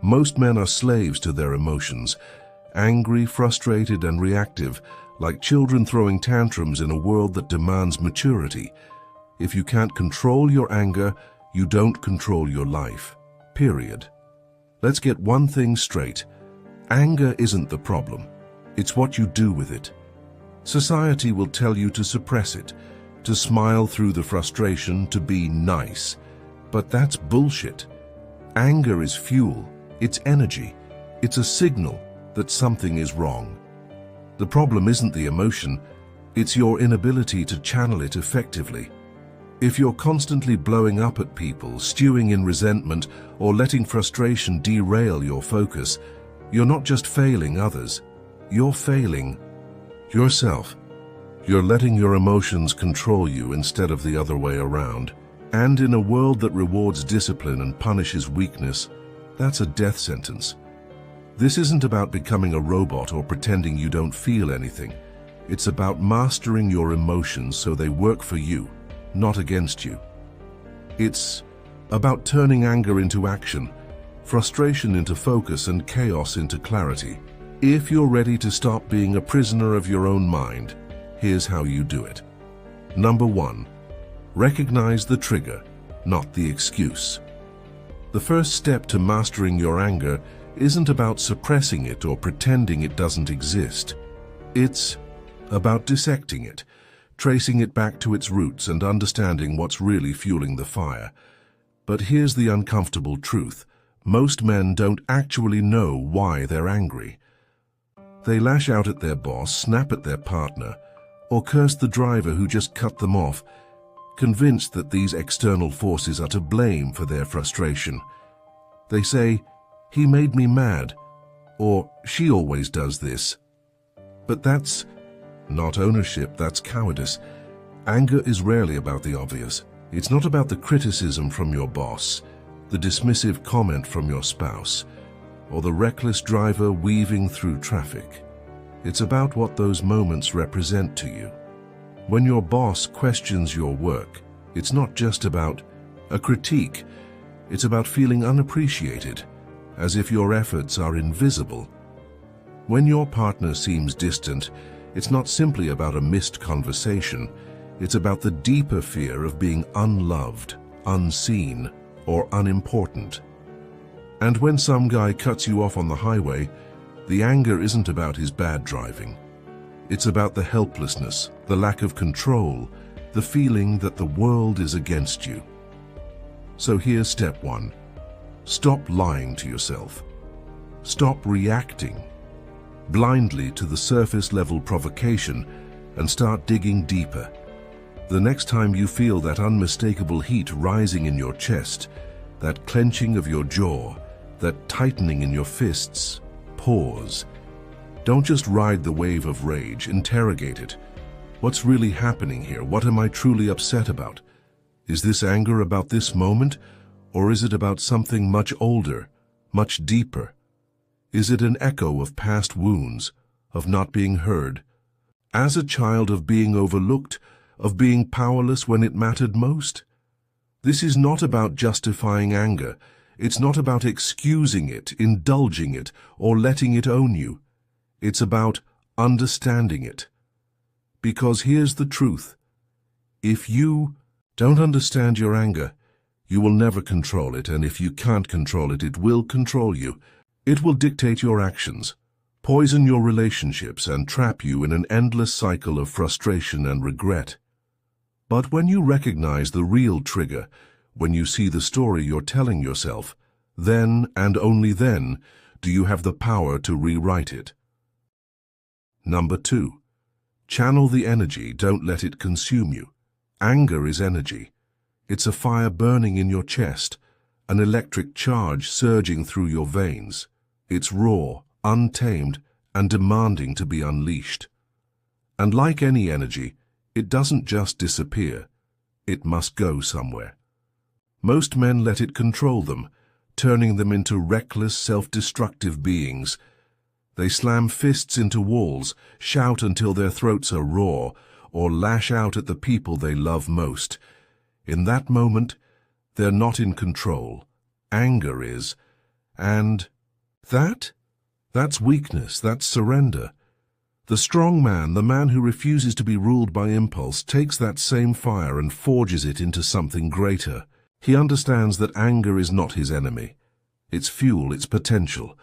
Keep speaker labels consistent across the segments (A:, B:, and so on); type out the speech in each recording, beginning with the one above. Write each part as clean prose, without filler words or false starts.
A: Most men are slaves to their emotions, angry, frustrated, and reactive, like children throwing tantrums in a world that demands maturity. If you can't control your anger, you don't control your life. Period. Let's get one thing straight. Anger isn't the problem. It's what you do with it. Society will tell you to suppress it, to smile through the frustration, to be nice. But that's bullshit. Anger is fuel. It's energy. It's a signal that something is wrong. The problem isn't the emotion, it's your inability to channel it effectively. If you're constantly blowing up at people, stewing in resentment, or letting frustration derail your focus, you're not just failing others, you're failing yourself. You're letting your emotions control you instead of the other way around. And in a world that rewards discipline and punishes weakness, that's a death sentence. This isn't about becoming a robot or pretending you don't feel anything. It's about mastering your emotions so they work for you, not against you. It's about turning anger into action, frustration into focus, and chaos into clarity. If you're ready to stop being a prisoner of your own mind, here's how you do it. Number 1, recognize the trigger, not the excuse. The first step to mastering your anger isn't about suppressing it or pretending it doesn't exist. It's about dissecting it, tracing it back to its roots and understanding what's really fueling the fire. But here's the uncomfortable truth. Most men don't actually know why they're angry. They lash out at their boss, snap at their partner, or curse the driver who just cut them off, convinced that these external forces are to blame for their frustration. They say, "He made me mad," or "She always does this." But that's not ownership, that's cowardice. Anger is rarely about the obvious. It's not about the criticism from your boss, the dismissive comment from your spouse, or the reckless driver weaving through traffic. It's about what those moments represent to you. When your boss questions your work, it's not just about a critique. It's about feeling unappreciated, as if your efforts are invisible. When your partner seems distant, it's not simply about a missed conversation. It's about the deeper fear of being unloved, unseen, or unimportant. And when some guy cuts you off on the highway, the anger isn't about his bad driving. It's about the helplessness, the lack of control, the feeling that the world is against you. So here's step 1. Stop lying to yourself. Stop reacting blindly to the surface-level provocation and start digging deeper. The next time you feel that unmistakable heat rising in your chest, that clenching of your jaw, that tightening in your fists, pause. Don't just ride the wave of rage, interrogate it. What's really happening here? What am I truly upset about? Is this anger about this moment, or is it about something much older, much deeper? Is it an echo of past wounds, of not being heard? As a child, of being overlooked, of being powerless when it mattered most? This is not about justifying anger. It's not about excusing it, indulging it, or letting it own you. It's about understanding it. Because here's the truth. If you don't understand your anger, you will never control it, and if you can't control it, it will control you. It will dictate your actions, poison your relationships, and trap you in an endless cycle of frustration and regret. But when you recognize the real trigger, when you see the story you're telling yourself, then and only then do you have the power to rewrite it. Number 2, channel the energy, don't let it consume you. Anger is energy. It's a fire burning in your chest, an electric charge surging through your veins. It's raw, untamed, and demanding to be unleashed. And like any energy, it doesn't just disappear. It must go somewhere. Most men let it control them, turning them into reckless, self-destructive beings. They slam fists into walls, shout until their throats are raw, or lash out at the people they love most. In that moment, they're not in control. Anger is, And that's weakness, that's surrender. The strong man, the man who refuses to be ruled by impulse, takes that same fire and forges it into something greater. He understands that anger is not his enemy. It's fuel, it's potential.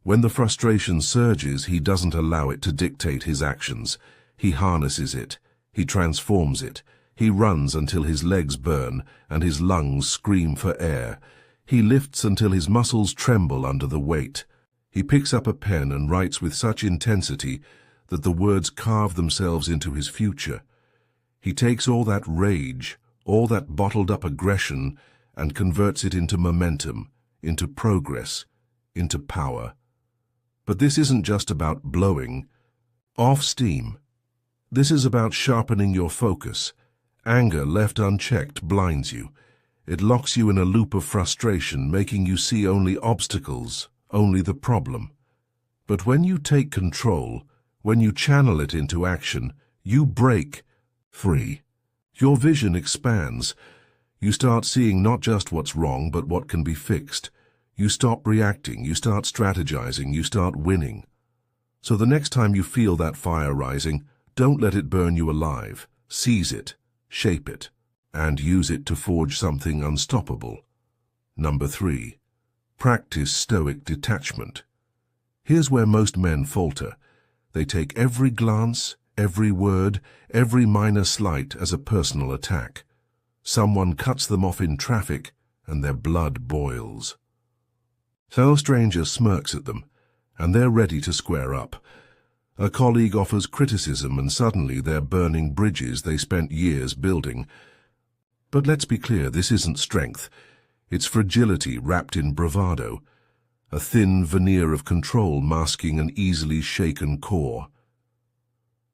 A: When the frustration surges, he doesn't allow it to dictate his actions. He harnesses it. He transforms it. He runs until his legs burn and his lungs scream for air. He lifts until his muscles tremble under the weight. He picks up a pen and writes with such intensity that the words carve themselves into his future. He takes all that rage, all that bottled-up aggression, and converts it into momentum, into progress, into power. But this isn't just about blowing off steam. This is about sharpening your focus. Anger, left unchecked, blinds you. It locks you in a loop of frustration, making you see only obstacles, only the problem. But when you take control, when you channel it into action, you break free. Your vision expands. You start seeing not just what's wrong, but what can be fixed. You stop reacting, you start strategizing, you start winning. So the next time you feel that fire rising, don't let it burn you alive. Seize it, shape it, and use it to forge something unstoppable. Number 3. Practice Stoic detachment. Here's where most men falter. They take every glance, every word, every minor slight as a personal attack. Someone cuts them off in traffic, and their blood boils. So a stranger smirks at them, and they're ready to square up. A colleague offers criticism, and suddenly they're burning bridges they spent years building. But let's be clear, this isn't strength. It's fragility wrapped in bravado, a thin veneer of control masking an easily shaken core.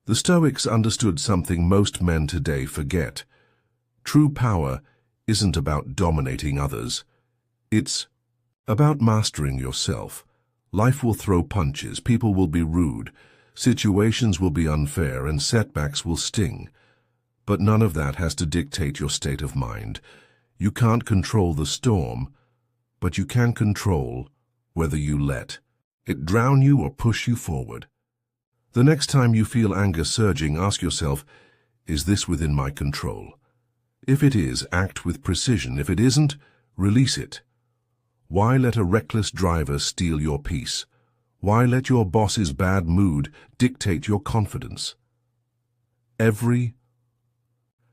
A: The Stoics understood something most men today forget. True power isn't about dominating others. It's about mastering yourself. Life will throw punches, people will be rude, situations will be unfair, and setbacks will sting. But none of that has to dictate your state of mind. You can't control the storm, but you can control whether you let it drown you or push you forward. The next time you feel anger surging, ask yourself, is this within my control? If it is, act with precision. If it isn't, release it. Why let a reckless driver steal your peace? Why let your boss's bad mood dictate your confidence? Every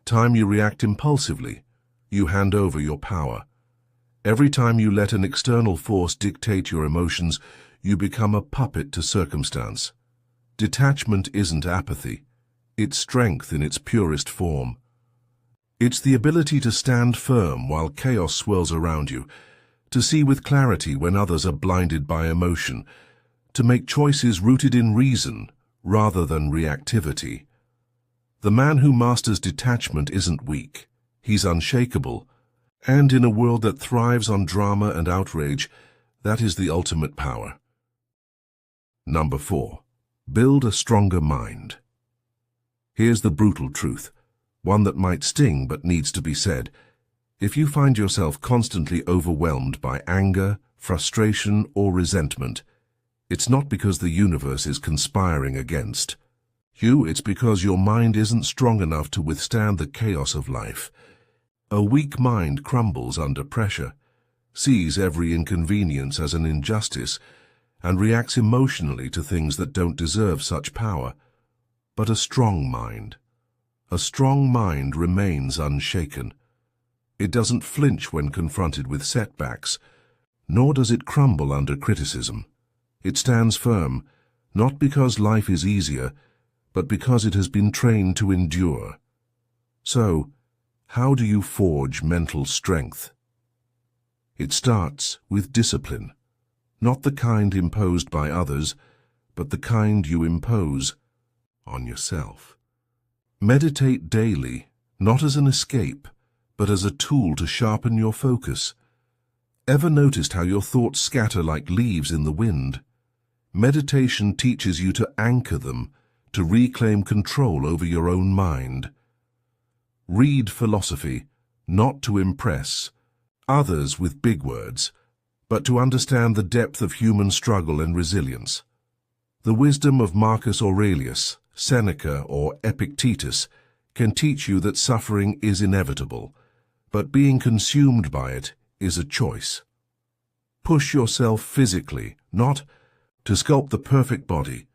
A: time you react impulsively, you hand over your power. Every time you let an external force dictate your emotions, you become a puppet to circumstance. Detachment isn't apathy. It's strength in its purest form. It's the ability to stand firm while chaos swirls around you, to see with clarity when others are blinded by emotion, to make choices rooted in reason rather than reactivity. The man who masters detachment isn't weak. He's unshakable. And in a world that thrives on drama and outrage, that is the ultimate power. Number 4. Build a stronger mind. Here's the brutal truth, one that might sting but needs to be said. If you find yourself constantly overwhelmed by anger, frustration, or resentment, it's not because the universe is conspiring against you, it's because your mind isn't strong enough to withstand the chaos of life. A weak mind crumbles under pressure, sees every inconvenience as an injustice, and reacts emotionally to things that don't deserve such power. But a strong mind remains unshaken. It doesn't flinch when confronted with setbacks, nor does it crumble under criticism. It stands firm, not because life is easier, but because it has been trained to endure. So, how do you forge mental strength? It starts with discipline, not the kind imposed by others, but the kind you impose on yourself. Meditate daily, not as an escape, but as a tool to sharpen your focus. Ever noticed how your thoughts scatter like leaves in the wind? Meditation teaches you to anchor them, to reclaim control over your own mind. Read philosophy, not to impress others with big words, but to understand the depth of human struggle and resilience. The wisdom of Marcus Aurelius, Seneca, or Epictetus can teach you that suffering is inevitable, but being consumed by it is a choice. Push yourself physically, not to sculpt the perfect body,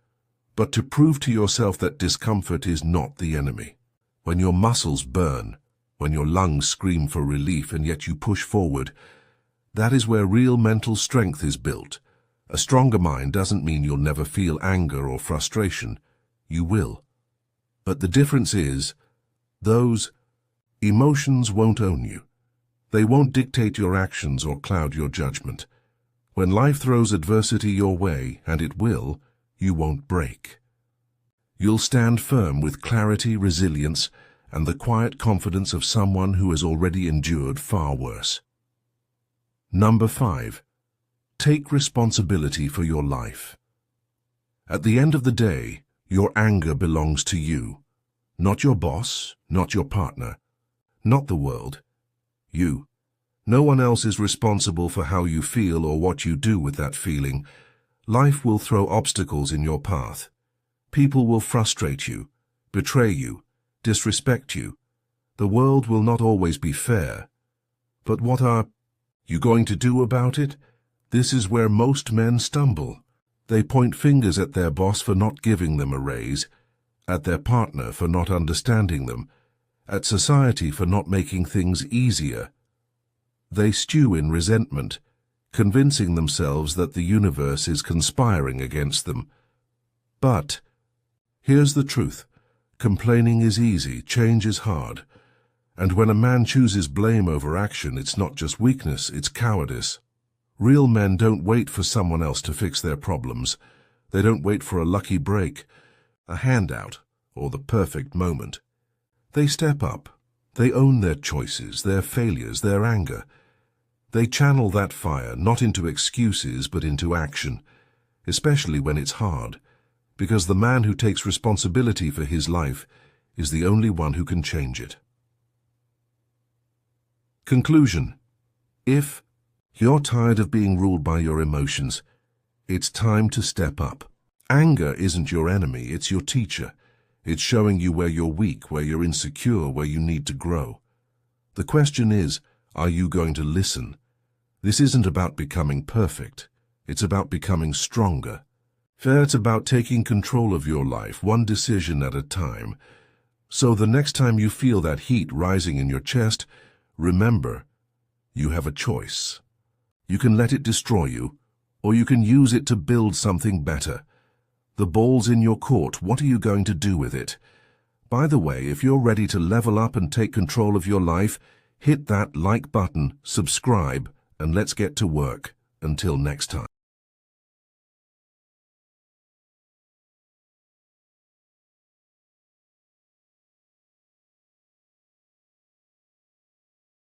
A: but to prove to yourself that discomfort is not the enemy. When your muscles burn, when your lungs scream for relief and yet you push forward, that is where real mental strength is built. A stronger mind doesn't mean you'll never feel anger or frustration. You will. But the difference is, those emotions won't own you. They won't dictate your actions or cloud your judgment. When life throws adversity your way, and it will, you won't break. You'll stand firm with clarity, resilience, and the quiet confidence of someone who has already endured far worse. Number 5. Take responsibility for your life. At the end of the day, your anger belongs to you. Not your boss, not your partner, not the world. You. No one else is responsible for how you feel or what you do with that feeling. Life will throw obstacles in your path. People will frustrate you, betray you, disrespect you. The world will not always be fair. But what are you going to do about it? This is where most men stumble. They point fingers at their boss for not giving them a raise, at their partner for not understanding them, at society for not making things easier. They stew in resentment, convincing themselves that the universe is conspiring against them. But here's the truth. Complaining is easy, change is hard. And when a man chooses blame over action, it's not just weakness, it's cowardice. Real men don't wait for someone else to fix their problems. They don't wait for a lucky break, a handout, or the perfect moment. They step up. They own their choices, their failures, their anger. They channel that fire not into excuses but into action, especially when it's hard, because the man who takes responsibility for his life is the only one who can change it. Conclusion. If you're tired of being ruled by your emotions, it's time to step up. Anger isn't your enemy, it's your teacher. It's showing you where you're weak, where you're insecure, where you need to grow. The question is, are you going to listen? This isn't about becoming perfect. It's about becoming stronger. It's about taking control of your life, one decision at a time. So the next time you feel that heat rising in your chest, remember, you have a choice. You can let it destroy you, or you can use it to build something better. The ball's in your court. What are you going to do with it? By the way, if you're ready to level up and take control of your life, hit that like button, subscribe, and let's get to work. Until next time.